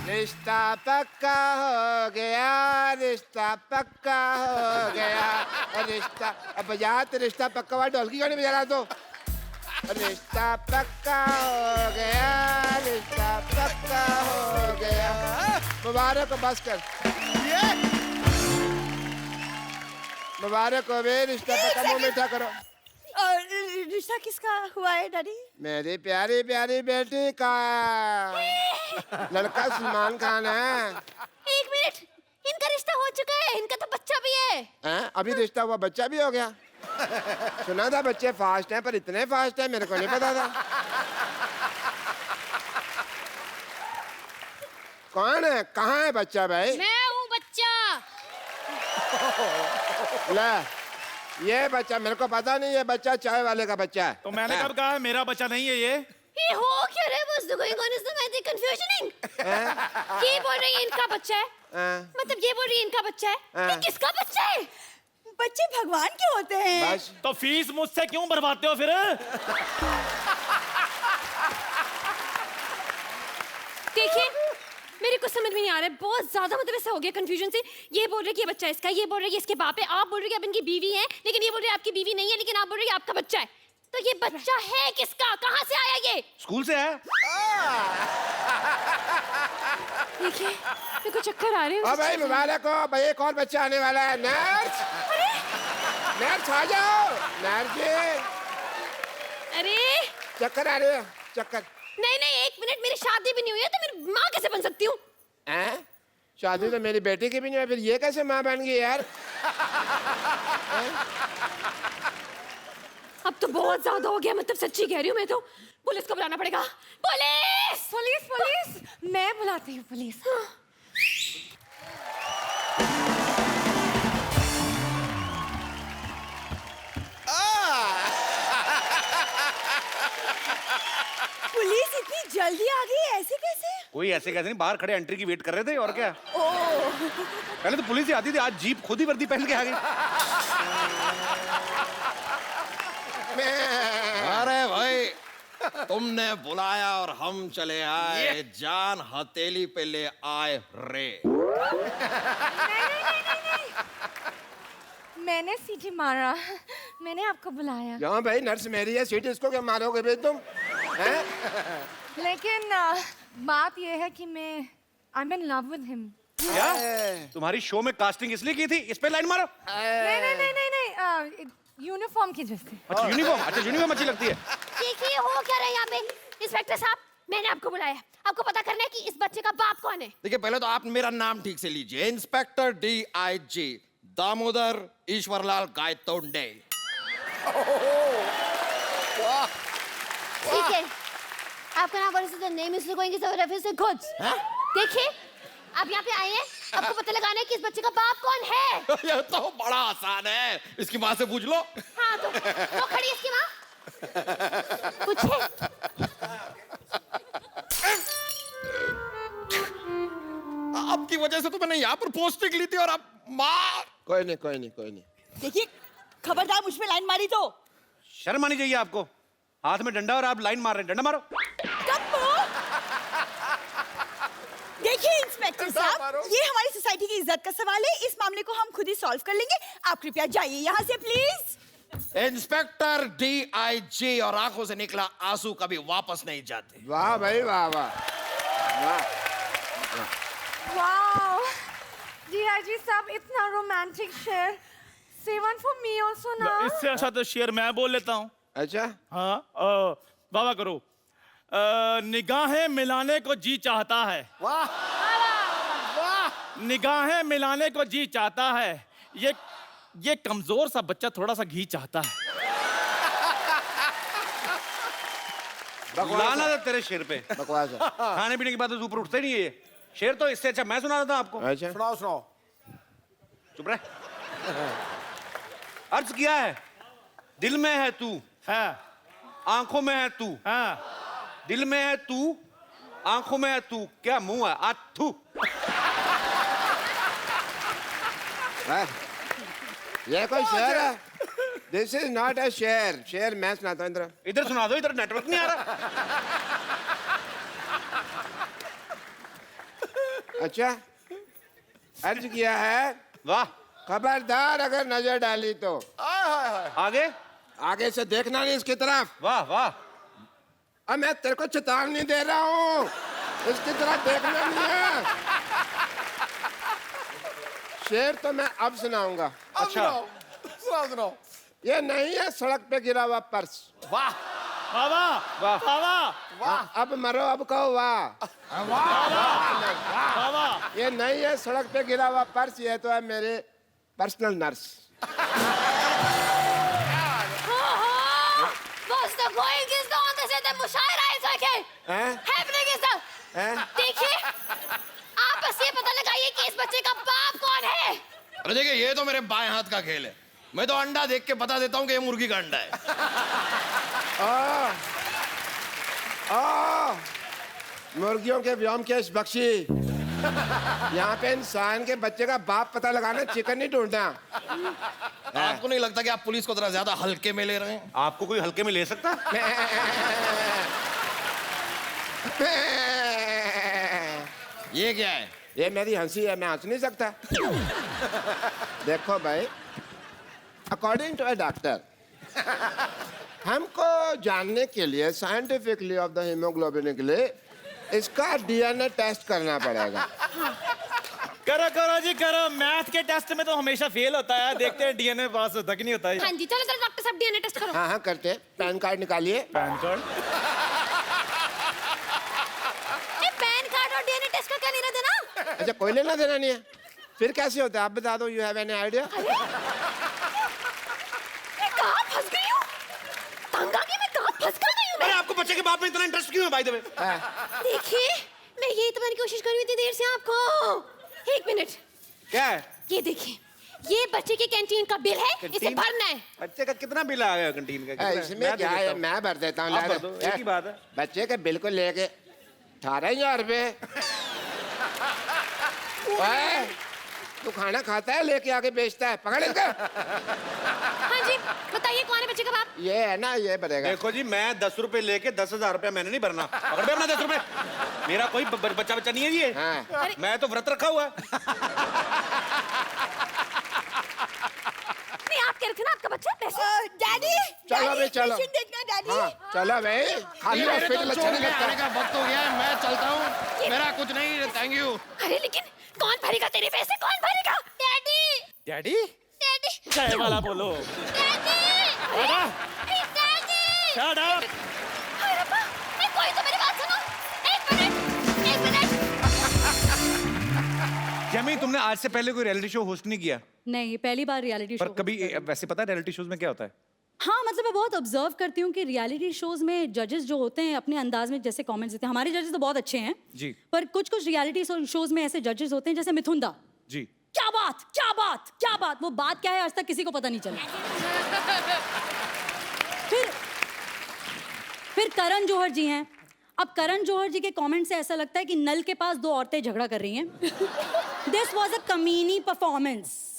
रिश्ता पक्का हो गया, रिश्ता पक्का हो गया, रिश्ता। अब बजा तो रिश्ता पक्का वाला ढोल की गाड़ी बजा रहा तो। रिश्ता पक्का हो गया, रिश्ता पक्का हो गया। मुबारक हो, बस कर। मुबारक हो बे, रिश्ता पक्का। मुंह मीठा करो। रिश्ता किसका हुआ है डैडी? मेरी प्यारी प्यारी बेटी का। लड़का सलमान खान है। एक मिनट, इनका रिश्ता हो चुका है, इनका तो बच्चा भी है। हैं? अभी रिश्ता हुआ, बच्चा भी हो गया। सुना था बच्चे फास्ट हैं, पर इतने फास्ट हैं मेरे को नहीं पता था। कौन है, कहाँ है बच्चा भाई? मैं हूँ बच्चा। ले, ये बच्चा मेरे को पता नहीं, ये बच्चा चाय वाले का बच्चा है। तो मैंने कब कहा है मेरा बच्चा नहीं है ये? ये हो क्या रहा है? What's going on? Is the confusioning? ये बोल रही है इनका बच्चा है, मतलब ये बोल रही है इनका बच्चा है। ये किसका बच्चा है? बच्चे भगवान के होते हैं। बस तो फीस मुझसे क्यों भरवाते हो फिर? देखिए, मेरे को समझ में नहीं आ रहा है, बहुत ज्यादा मतलब ऐसा हो गया कंफ्यूजन से। ये बोल रहे कि ये बच्चा इसका, ये बोल रहे कि इसके बाप है, आप बोल रहे कि आप इनकी बीवी हैं, लेकिन ये बोल रहे आपकी बीवी नहीं है, लेकिन आप बोल रहे कि आपका बच्चा है। तो ये बच्चा है किसका? कहाँ से आया ये? स्कूल से है। देखिए, मेरे को चक्कर आ रहे हैं। ओ भाई मुबारक हो भाई, एक और बच्चा आने वाला है। नर्स, नर्स आ जाओ। नर्स जी, अरे चक्कर आ रहे हो? चक्कर? नहीं नहीं, एक मिनट, मेरी शादी भी नहीं हुई है तो मेरी माँ कैसे बन सकती हूँ? हैं? शादी तो मेरी बेटी की भी नहीं है, फिर ये कैसे माँ बन गई यार? अब तो बहुत ज्यादा हो गया, मतलब सच्ची कह रही हूँ मैं तो। पुलिस को बुलाना पड़ेगा। पुलिस पुलिस पुलिस, मैं बुलाती हूँ पुलिस। पुलिस इतनी जल्दी आ गई, ऐसे कैसे? कोई ऐसे कैसे नहीं, बाहर खड़े एंट्री की वेट कर रहे थे और क्या। पहले तो पुलिस ही आती थी, आज जीप खुद ही वर्दी पहन के आ गई। अरे भाई, तुमने बुलाया और हम चले आए, जान हथेली पे ले आए रे। मैंने सीटी मारा, मैंने आपको बुलाया। क्यों भाई, नर्स मेरी है, सीट इसको क्या मारोगे भाई तुम? हैं? लेकिन बात यह है कि मैं I'm in love with him। क्या? तुम्हारी शो में कास्टिंग इसलिए की थी, इस पे लाइन मारो। नहीं नहीं नहीं नहीं नहीं, यूनिफॉर्म की वजह से। अच्छा यूनिफॉर्म, अच्छा यूनिफॉर्म अच्छी लगती है। देखिए हो क्या रहा है यहाँ पे। इंस्पेक्टर साहब, मैंने आपको बुलाया, आपको पता करना है कि इस बच्चे का बाप कौन है। देखिए, पहले तो आप मेरा नाम ठीक से लीजिए। Inspector DIG Damodar Ishwarlal Gaitonde. ठीक है, आपका नाम बोले तो name is going to refer से गुड्स। देखिए, आप यहाँ पे आए हैं, आपको पता लगाना है कि इस बच्चे का बाप कौन है। ये तो बड़ा आसान है, इसकी माँ से पूछ लो। हाँ तो वो खड़ी है इसकी माँ, पूछे। आपकी वजह से तो मैंने यहाँ पर पोस्टिंग ली थी और अब माँ। कोई नहीं कोई नहीं कोई नहीं। देखिए, खबरदार मुझ पे लाइन मारी तो। शर्म आनी चाहिए आपको, हाथ में डंडा और आप लाइन मार रहे हैं। डंडा मारो। देखिए इंस्पेक्टर साहब, ये हमारी सोसाइटी की इज्जत का सवाल है, इस मामले को हम खुद ही सॉल्व कर लेंगे। आप कृपया जाइए यहाँ से प्लीज। इंस्पेक्टर DIG और आंखों से निकला आंसू कभी वापस नहीं जाते। वाह भाई वाह वाह वाह। वाओ, DIG साहब, इतना रोमांटिक शेर। Say one for me also ना। इससे अच्छा तो शेर मैं बोल लेता हूँ। अच्छा हाँ, वाह वाह करो। निगाहें मिलाने को जी चाहता है। वाह वाह। निगाहें मिलाने को जी चाहता है, ये कमजोर सा बच्चा थोड़ा सा घी चाहता है। लाना था तेरे शेर पे। बकवास है। खाने पीने की बात तो ऊपर उठते नहीं है ये। शेर तो इससे अच्छा मैं सुना रहा था आपको। अच्छा सुनाओ सुनाओ। चुप रहे। अर्ज किया है, दिल में है तू, है, आंखों में है तू, है। दिल में है तू, आंखों में है तू, क्या मुंह है आथू। ये कोई शेर है? दिस इज नॉट अ शेर। शेर मैं सुनाता हूँ। इधर सुना दो, इधर नेटवर्क नहीं आ रहा। अच्छा, अर्ज किया है, वाह। खबरदार अगर नजर डाली तो आगे आगे से देखना नहीं इसकी तरफ। वाह वाह। अब मैं तेरे को चेतावनी दे रहा हूँ, इसकी तरफ देखना नहीं है। शेर तो मैं अब सुनाऊंगा। अच्छा सुनाओ। ये नहीं है सड़क पे गिरा हुआ पर्स। वाह वाह वाह हाँ, अब मरो, अब कहो वाह। वाह। ये नहीं है सड़क पे गिरा हुआ पर्स, ये तो है मेरे personal nurse. What's the point is the on the set of मुशायरा is okay. हैं? Happening is the हैं? देखिए, आप बस ये पता लगाइए कि इस बच्चे का बाप कौन है। अरे देखिए, ये तो मेरे बाएं हाथ का खेल है। मैं तो अंडा देख के बता देता हूँ कि ये मुर्गी का अंडा है। मुर्गियों के व्योमकेश बख्शी, यहाँ पे इंसान के बच्चे का बाप पता लगाना, चिकन नहीं ढूंढना। आपको नहीं लगता कि आप पुलिस को थोड़ा ज्यादा हल्के में ले रहे हैं? आपको कोई हल्के में ले सकता? ये क्या है? ये मेरी हंसी है, मैं हंस नहीं सकता। देखो भाई, अकॉर्डिंग टू अ डॉक्टर, हमको जानने के लिए साइंटिफिकली ऑफ द हीमोग्लोबिन के लिए इसका डीएनए टेस्ट करना पड़ेगा। करो जी करो, मैथ के टेस्ट में तो हमेशा फेल होता है, देखते हैं डीएनए पास होता कि नहीं होता है। हाँ जी, चलो डॉक्टर साहब डीएनए टेस्ट करो। हाँ करते हैं। पैन कार्ड निकालिए। पैन कार्ड पैन कार्ड और डीएनए टेस्ट का क्या लेना देना? अच्छा, कोई लेना देना नहीं है, फिर कैसे होता है आप बता दो। You have any idea? मैं कहाँ फंस गई हूँ? तंग आ गई, मैं कहाँ फंस गई हूँ? अरे आपको बच्चे के बाप में इतना इंटरेस्ट क्यों है भाई? देखिए, मैं यही तो मैंने कोशिश करी हुई थी देर से आपको। एक मिनट, क्या है? ये देखिए, ये बच्चे की कैंटीन का बिल है, इसे कैंटीन? भरना है। बच्चे का कितना बिल आ गया कैंटीन का? कितना? इसमें मैं क्या दे है, देता हूँ। मैं भर देता हूँ। आप भर दो, एक ही बात है। बच्चे के बिल को लेके 18,000 रुपए। तू खाना खाता है, लेके आके बेचता है, पकड़ इसका। हाँ जी, बताइए कौन है बच्चे का बाप? ये है ना, ये भरेगा। देखो जी, मैं 10 रुपए लेके 10,000 रुपया मैंने नहीं भरना। पकड़ अपना 10 रुपए। मेरा कोई बच्चा नहीं है जी ये। हाँ। मैं तो व्रत रखा हुआ है। नहीं, आप कह रहे थे ना आपका बच्चा पैसे। डैडी चलो भाई, चलो। देखना डैडी। हाँ, चलो भाई, खाली मेरे हॉस्पिटल तो अच्छा चोट नहीं में आने लगता। का वक्त हो गया है, मैं चलता हूँ। मेरा कुछ नहीं, थैंक यू। अरे लेकिन कौन भरेगा तेरे पैसे? कौन भरेगा? डैडी, डैडी डैडी, चाय वाला बोलो। Daddy, daddy. Shut up. अरे रब्बा, ए, कोई तो मेरी बात सुनो। एक मिनट। जमी, तुमने आज से पहले कोई रियलिटी शो होस्ट नहीं किया? नहीं, पहली बार रियलिटी पर शो। कभी वैसे पता है रियलिटी शोज में क्या होता है? हाँ, मतलब मैं बहुत ऑब्जर्व करती हूँ कि रियलिटी शोज में जजेस जो होते हैं अपने अंदाज में जैसे कमेंट्स देते हैं। हमारे जजेस तो बहुत अच्छे हैं जी। पर कुछ रियलिटी शोज में ऐसे जजेस होते हैं जैसे मिथुन दा। जी। क्या बात, वो बात क्या है आज तक किसी को पता नहीं चला। फिर करण जौहर जी हैं। अब करण जौहर जी के कमेंट से ऐसा लगता है कि नल के पास 2 औरतें झगड़ा कर रही हैं। दिस वॉज अ कमीनी परफॉर्मेंस,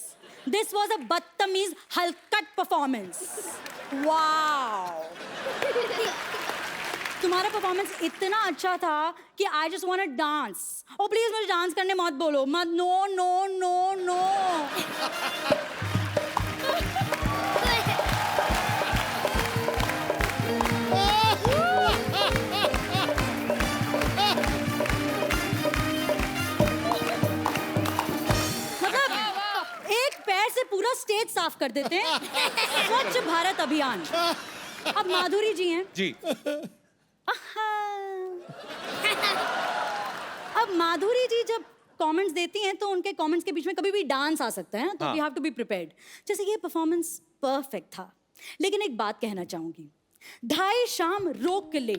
दिस वॉज अ बदतमीज हलकट परफॉर्मेंस। वाओ, तुम्हारा परफॉर्मेंस इतना अच्छा था कि I just want to dance. Oh please मुझे डांस करने मत बोलो, मत। No no no no. मतलब एक पैर से पूरा स्टेज साफ कर देते हैं। स्वच्छ भारत अभियान। अब माधुरी जी हैं। जी। अब माधुरी जी जब कमेंट्स देती हैं तो उनके कमेंट्स के बीच में कभी भी डांस आ सकता है, तो we have to be prepared. जैसे ये परफॉर्मेंस परफेक्ट था, लेकिन एक बात कहना चाहूंगी। 2:30 शाम रोक ले,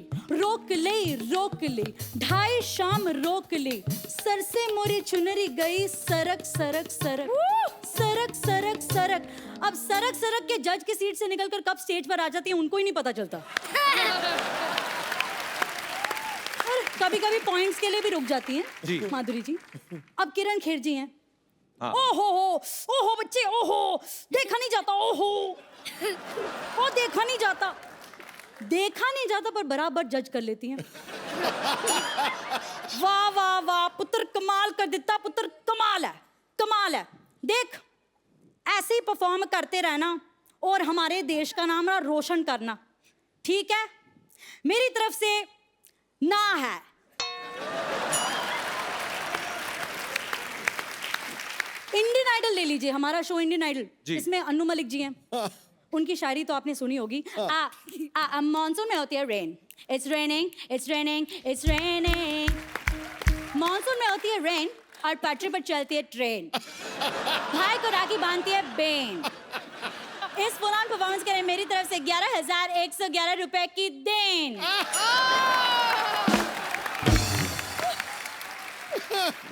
ढाई शाम रोक ले, सर से मोरी चुनरी गई सरक सरक सरक सरक सरक सरक। अब सरक सरक के जज की सीट से निकलकर कब स्टेज पर आ जाती है उनको ही नहीं पता चलता। कभी कभी पॉइंट्स के लिए भी रुक जाती जी। हैं माधुरी जी। अब किरण खेर जी हैं। हाँ। ओहो बच्चे, ओहो देखा नहीं जाता, ओहो ओ देखा नहीं जाता पर बराबर जज कर लेती हैं। वाह वाह वाह, पुत्र कमाल कर दिता पुत्र, कमाल है, कमाल है। देख ऐसे ही परफॉर्म करते रहना और हमारे देश का नाम ना रोशन करना, ठीक है? मेरी तरफ से ना है। इंडियन आइडल ले लीजिए, हमारा शो इंडियन आइडल, इसमें अन्नू मलिक जी हैं। उनकी शायरी तो आपने सुनी होगी। मॉनसून में होती है rain, it's raining, it's raining, it's raining. Monsoon में होती है रेन और पटरी पर चलती है ट्रेन। भाई को राखी बांधती है बेन। इस फुलान परफॉर्मेंस के लिए मेरी तरफ से 11,111 रुपए की देन।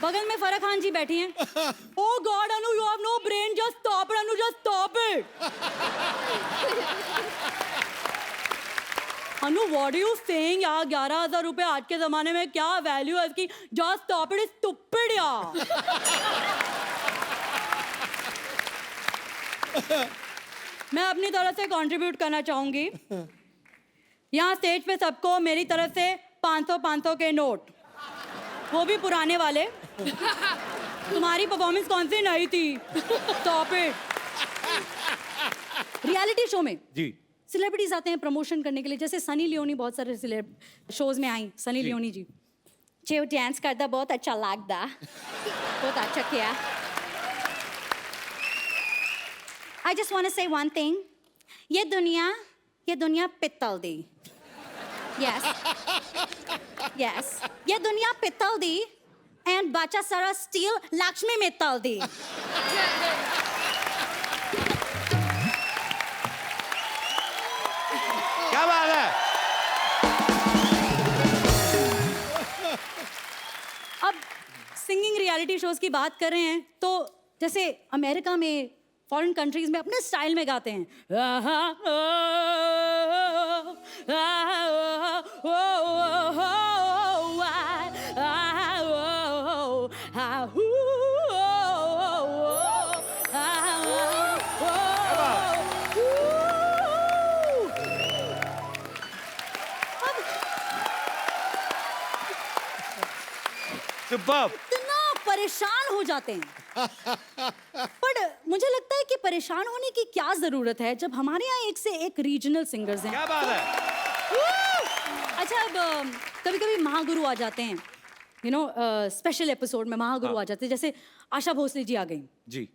बगल में फराह खान जी बैठी हैं। Oh God, Anu, you have no brain. Just stop it, Anu. Just stop it. Anu, what are you saying? यार 11,000 रुपए आज के जमाने में क्या वैल्यू है इसकी? Just stop it, it's stupid यार। मैं अपनी तरफ से कंट्रीब्यूट करना चाहूंगी। यहाँ स्टेज पे सबको मेरी तरफ से 500 के नोट, वो भी पुराने वाले। तुम्हारी परफॉर्मेंस कौन सी नई थी? Stop it. रियलिटी शो में जी सेलिब्रिटीज आते हैं प्रमोशन करने के लिए, जैसे सनी लियोनी बहुत सारे शोज में आई। सनी लियोनी जी जो डांस करता बहुत अच्छा लगता, बहुत अच्छा किया। आई जस्ट वांट टू से वन थिंग, ये दुनिया पित्तल दी। यस यस, ये दुनिया पित्तल दी एंड बच्चा सारा स्टील लक्ष्मी मित्तल दी। क्या बात है। अब सिंगिंग रियलिटी शोज की बात कर रहे हैं तो जैसे अमेरिका में, फॉरेन कंट्रीज में अपने स्टाइल में गाते हैं। सुपर्ब। इतना परेशान हो जाते हैं। पर मुझे लगता है कि परेशान होने की क्या जरूरत है जब हमारे यहाँ एक से एक रीजनल सिंगर्स हैं। क्या बात है। अच्छा, अब कभी कभी महागुरु आ जाते हैं, यू नो, स्पेशल एपिसोड में महागुरु आ जाते हैं, जैसे आशा भोसले जी आ गई जी।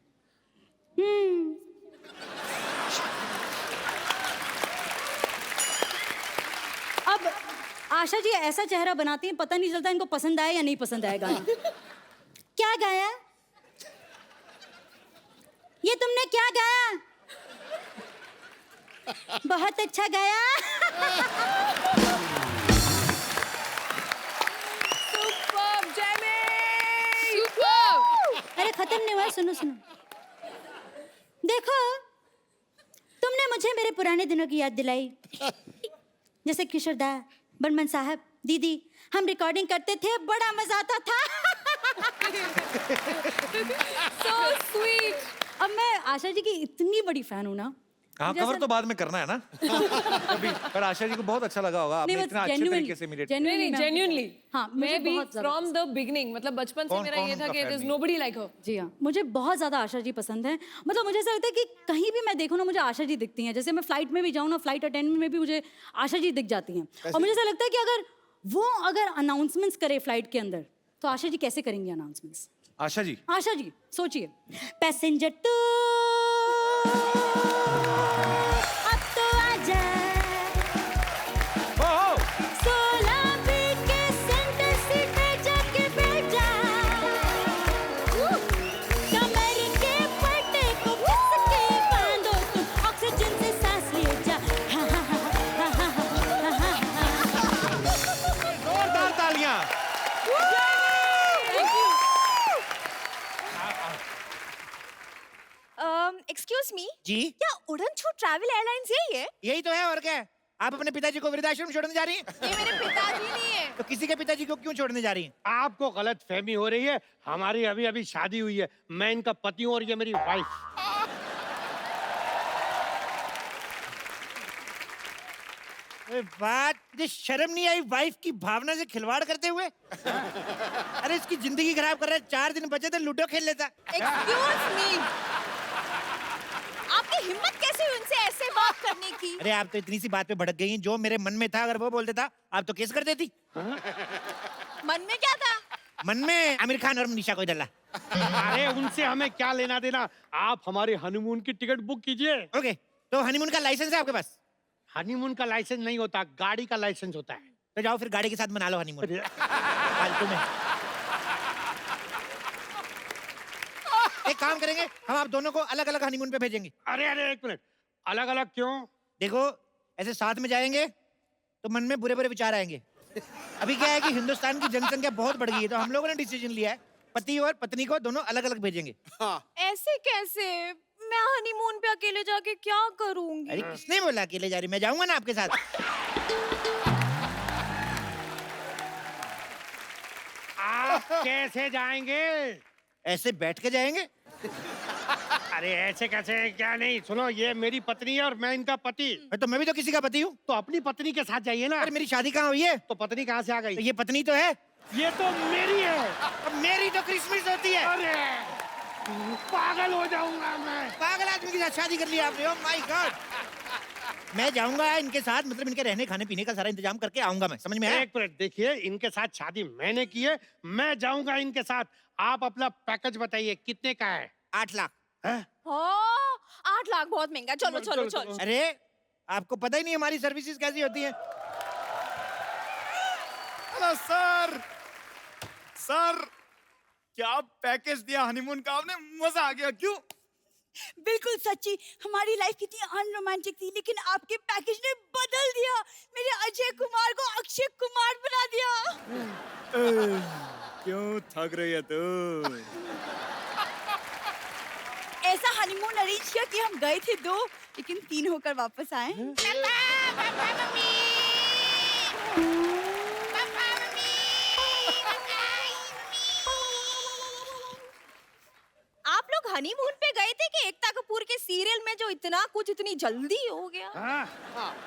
अब आशा जी ऐसा चेहरा बनाती हैं, पता नहीं चलता इनको पसंद आया या नहीं पसंद आया गाना। क्या गाया? ये तुमने क्या गाया? बहुत अच्छा गाया। Superb Jamie, superb. अरे खत्म नहीं हुआ, सुनो सुनो। देखो, तुमने मुझे मेरे पुराने दिनों की याद दिलाई, जैसे किशोरदा, बर्मन साहब, दीदी, हम रिकॉर्डिंग करते थे, बड़ा मजा आता था। So sweet। अब मैं आशा जी की इतनी बड़ी फैन हूँ ना। हाँ, जैसे- कवर तो बाद में करना है ना। कभी, पर आशा जी को बहुत अच्छा लगा होगा, आपने इतना अच्छे तरीके से इमिटेट। नहीं, genuinely। हाँ, मुझे मैं भी बहुत ज्यादा from the beginning, मतलब बचपन से कौन- मेरा कौन ये था उनका कि fan there's है? nobody like her। जी हाँ, मुझे बहुत ज़्यादा आशा जी पसंद है। मतलब मुझे ऐसा लगता है कि कहीं भी मैं देखूँ ना, मुझे आशा जी दिखती हैं। जैसे मैं फ्लाइट में भी जाऊँ ना, फ्लाइट अटेंडेंट में भी मुझे आशा जी दिख जाती हैं। और मुझे ऐसा लगता है कि अगर अनाउंसमेंट्स करे फ्लाइट के अंदर, तो आशा जी कैसे करेंगी अनाउंसमेंट्स? आशा जी, आशा जी सोचिए, पैसेंजर टू अब तो आजा, ओह, 16 बी के सेंटर सीट पे जाके बैठ जा, कमर के पट्टे को कस के बांधो तुम, ऑक्सीजन से सांस ले जा। जोरदार तालियां। एक्सक्यूज मी, जी क्या उड़न छू ट्रैवल एयरलाइंस यही है? यही तो है, और क्या है? आप अपने पिताजी को वृद्धाश्रम छोड़ने जा रही हैं? ये मेरे पिताजी नहीं है। तो किसी के पिताजी को क्यों छोड़ने जा रही हैं? आपको गलत फहमी हो रही है। हमारी अभी अभी शादी हुई है, मैं इनका पति हूँ और ये मेरी वाइफ। बात मुझे शर्म नहीं आई वाइफ की भावना से खिलवाड़ करते हुए? अरे इसकी जिंदगी खराब कर रहा है। 4 दिन बचे थे, लूडो खेल लेता। एक्सक्यूज मी, आपकी हिम्मत कैसे हुई उनसे ऐसे बात करने की? अरे आप तो इतनी सी बात पे भड़क गई हैं। जो मेरे मन में था अगर वो बोल देता आप तो केस कर देती। मन में क्या था? मन में आमिर खान और निशा को डला। अरे उनसे हमें क्या लेना देना, आप हमारे हनीमून की टिकट बुक कीजिए। ओके, तो हनीमून का लाइसेंस है आपके पास? हनीमून का लाइसेंस नहीं होता, गाड़ी का लाइसेंस होता है। तो जाओ फिर गाड़ी के साथ मना लो हनीमून। फालतू में। एक काम करेंगे, हम आप दोनों को अलग अलग हनीमून पे भेजेंगे। अरे एक मिनट, अलग अलग क्यों? देखो ऐसे साथ में जाएंगे तो मन में बुरे बुरे विचार आएंगे। अभी क्या है कि हिंदुस्तान की जनसंख्या बहुत बढ़ गई है, तो हम लोगों ने डिसीजन लिया है पति और पत्नी को दोनों अलग अलग भेजेंगे। ऐसे कैसे? मैं हनीमून पे अकेले जाके क्या करूंगी? अरे किसने बोला अकेले जा रही? मैं जाऊंगा ना आपके साथ। आप कैसे जाएंगे? ऐसे बैठ के जाएंगे। अरे ऐसे कैसे, क्या नहीं, सुनो ये मेरी पत्नी है और मैं इनका पति। तो मैं भी तो किसी का पति हूँ। तो अपनी पत्नी के साथ जाइए ना। अरे मेरी शादी कहाँ हुई है? तो पत्नी कहाँ से आ गई? तो ये पत्नी तो है। ये तो मेरी है। अब मेरी तो क्रिसमस होती है। अरे पागल हो जाऊंगा मैं। पागल आदमी के साथ शादी कर लिया आपने? Oh my God. मैं जाऊंगा इनके साथ, मतलब इनके रहने खाने पीने का सारा इंतजाम करके आऊंगा मैं, समझ में आया? एक मिनट देखिए, इनके साथ शादी मैंने की है, मैं जाऊंगा इनके साथ। आप अपना पैकेज बताइए कितने का है? 8 लाख। हैं? 8 लाख बहुत महंगा। चलो चलो चलो। अरे आपको पता ही नहीं हमारी सर्विसेज कैसी होती है। हेलो सर, सर क्या पैकेज दिया हनीमून का आपने, मजा आ गया। क्यों? बिल्कुल सच्ची, हमारी लाइफ कितनी अनरोमांटिक थी, लेकिन आपके पैकेज ने बदल दिया। मेरे अजय कुमार को अक्षय कुमार बना दिया। क्यों थक रही है तू? ऐसा हनीमून अरेंज किया कि हम गए थे 2 लेकिन 3 होकर वापस आए। आप लोग हनीमून पे गए थे कि एकता कपूर के सीरियल में जो इतना कुछ इतनी जल्दी हो गया?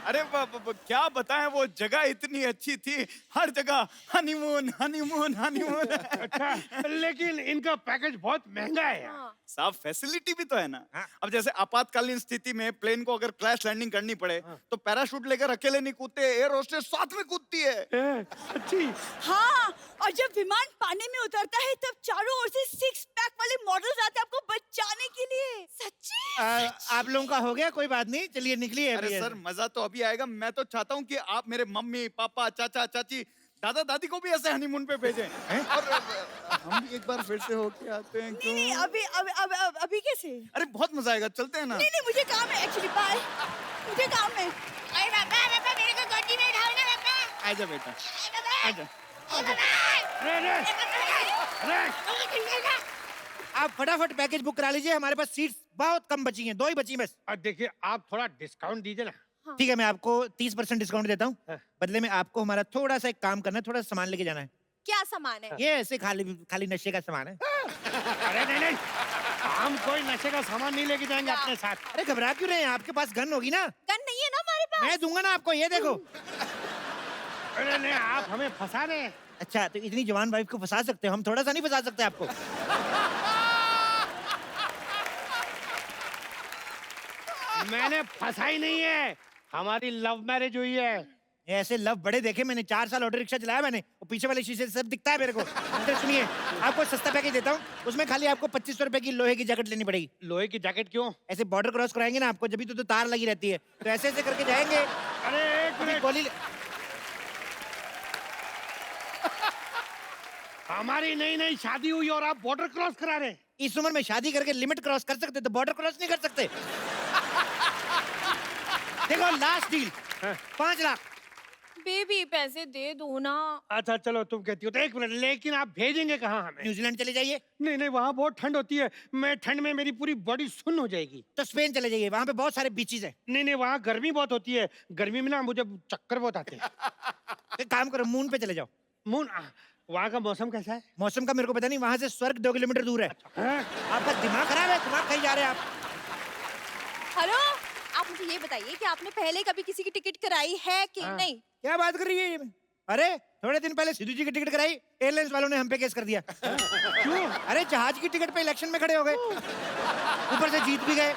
अरे क्या बताएं, वो जगह इतनी अच्छी थी, हर जगह हनीमून हनीमून हनीमून। अच्छा, लेकिन इनका पैकेज बहुत महंगा है यार। साहब फैसिलिटी भी तो है ना। अब जैसे आपातकालीन स्थिति में प्लेन को अगर क्रैश लैंडिंग करनी पड़े तो पैराशूट लेकर अकेले नहीं कूदते, एयर होस्टेस साथ में कूदती है। सच्ची? हाँ, और जब विमान पानी में उतरता है तब चारों ओर से 6 पैक वाले मॉडल्स आते हैं आपको बचाने के लिए। सच्ची? आप लोगों का हो गया, कोई बात नहीं, चलिए निकलिए। अरे सर मजा तो अभी आएगा। मैं तो चाहता हूँ कि आप मेरे मम्मी पापा चाचा चाची दादा दादी को भी ऐसे हनीमून पे भेजें। और हम भी एक बार फिर से होके आते हैं। क्यों? नहीं, अभी कैसे? अरे बहुत मजा आएगा, चलते हैं ना। नहीं, मुझे काम है एक्चुअली। बाय, मुझे काम है। अरे पापा मेरे को गोदी में उठाओ ना पापा। आजा बेटा, आजा। आप फटाफट पैकेज बुक करा लीजिए, हमारे पास सीट्स बहुत कम बची हैं, 2 ही बची बस। देखिए आप थोड़ा डिस्काउंट दीजिए ना। ठीक है, मैं आपको 30% डिस्काउंट देता हूँ। बदले में आपको हमारा थोड़ा सा एक काम करना है, थोड़ा सामान लेके जाना है। क्या सामान है? ये ऐसे खाली नशे का सामान है। अरे नहीं, हम कोई नशे का सामान नहीं लेके जाएंगे अपने साथ। अरे घबरा क्यों रहे हैं? आपके पास गन होगी ना? गन नहीं है ना हमारे पास। मैं दूंगा ना आपको, ये देखो। अरे नहीं, आप हमें फंसा रहे हैं। अच्छा, तो इतनी जवान वाइफ को फंसा सकते हो, हम थोड़ा सा नहीं फंसा सकते आपको? मैंने फंसा ही नहीं है, हमारी लव मैरिज हुई है। ऐसे लव बड़े देखे मैंने, 4 साल ऑटो रिक्शा चलाया मैंने, और पीछे वाले शीशे से सब दिखता है मेरे को। तो सुनिए, आपको सस्ता पैकेज देता हूँ, उसमें खाली आपको 2500 रुपए की लोहे की जैकेट लेनी पड़ेगी। लोहे की जैकेट क्यों? ऐसे बॉर्डर क्रॉस कराएंगे ना आपको, जब भी तो तार लगी रहती है, तो ऐसे ऐसे करके जाएंगे। अरे एक मिनट, गोली हमारी नई शादी हुई और आप बॉर्डर क्रॉस करा रहे हैं? इस उम्र में शादी करके लिमिट क्रॉस कर सकते, तो बॉर्डर क्रॉस नहीं कर सकते। देखो लास्ट डील 5 लाख। बेबी पैसे दे दो ना। अच्छा चलो तुम कहती हो तो 1 मिनट, लेकिन आप भेजेंगे कहाँ हमें? न्यूजीलैंड चले जाइए। नहीं, वहाँ बहुत ठंड होती है, मैं ठंड में मेरी पूरी बॉडी सुन्न हो जाएगी। तो स्पेन चले जाइए, वहाँ पे बहुत सारे बीचेस हैं। नहीं, वहाँ गर्मी बहुत होती है, गर्मी में ना मुझे चक्कर बहुत आते हैं। एक काम करो, मून पे चले जाओ। मून? वहाँ का मौसम कैसा है? मौसम का मेरे को पता नहीं, वहाँ से स्वर्ग 2 किलोमीटर दूर है। आपका दिमाग खराब है, दिमाग कहीं जा रहे हैं आप। हेलो, आप मुझे ये बताइए कि आपने पहले कभी किसी की टिकट कराई है कि नहीं? क्या बात कर रही है ये? अरे थोड़े दिन पहले सिद्धू जी की टिकट कराई, एयरलाइंस वालों ने हम पे केस कर दिया। क्यों? अरे जहाज की टिकट पे इलेक्शन में खड़े हो गए, ऊपर से जीत भी गए।